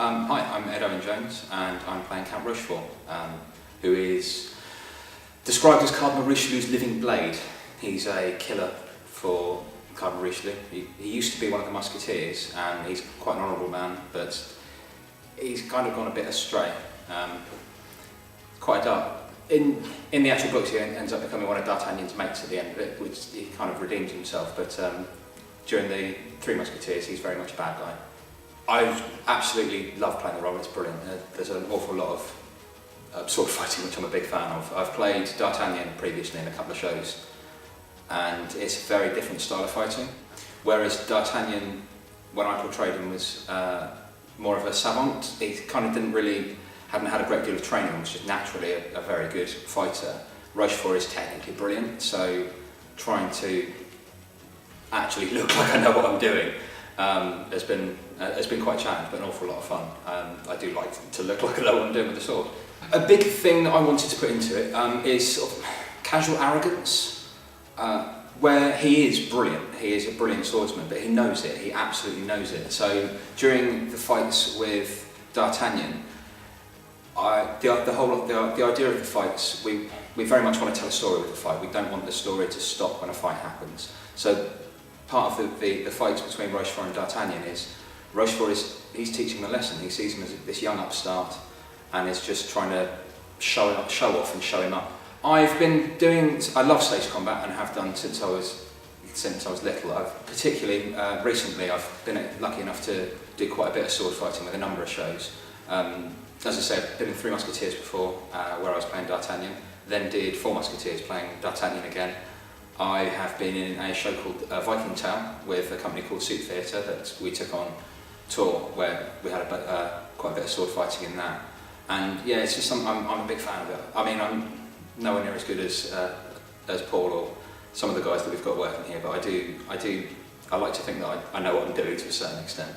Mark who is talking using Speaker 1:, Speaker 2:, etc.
Speaker 1: Hi, I'm Owen-Jones and I'm playing Count Rochefort, who is described as Cardinal Richelieu's living blade. He's a killer for Cardinal Richelieu. He used to be one of the Musketeers and he's quite an honourable man, but he's kind of gone a bit astray. Quite dark. In the actual books he ends up becoming one of D'Artagnan's mates at the end of it, which he kind of redeems himself, but during the Three Musketeers he's very much a bad guy. I absolutely love playing the role, it's brilliant. There's an awful lot of sword fighting which I'm a big fan of. I've played D'Artagnan previously in a couple of shows and it's a very different style of fighting. Whereas D'Artagnan, when I portrayed him, was more of a savant. He kind of hadn't had a great deal of training, was just naturally a very good fighter. Rochefort is technically brilliant, so trying to actually look like I know what I'm doing has been quite a challenge, but an awful lot of fun. I do like to look like I know what I'm doing with the sword. A big thing that I wanted to put into it is sort of casual arrogance, where he is brilliant. He is a brilliant swordsman, but he knows it. He absolutely knows it. So during the fights with D'Artagnan, the idea of the fights, we very much want to tell a story with the fight. We don't want the story to stop when a fight happens. So part of the fights between Rochefort and D'Artagnan is Rochefort he's teaching him a lesson. He sees him as this young upstart and is just trying to show off and show him up. I love stage combat and have done since I was little. Particularly recently I've been lucky enough to do quite a bit of sword fighting with a number of shows. As I said, I've been in Three Musketeers before, where I was playing D'Artagnan, then did Four Musketeers playing D'Artagnan again. I have been in a show called Viking Tale with a company called Suit Theatre that we took on tour, where we had quite a bit of sword fighting in that. And yeah, it's just something I'm a big fan of it. I mean, I'm nowhere near as good as Paul or some of the guys that we've got working here, but I like to think that I know what I'm doing to a certain extent.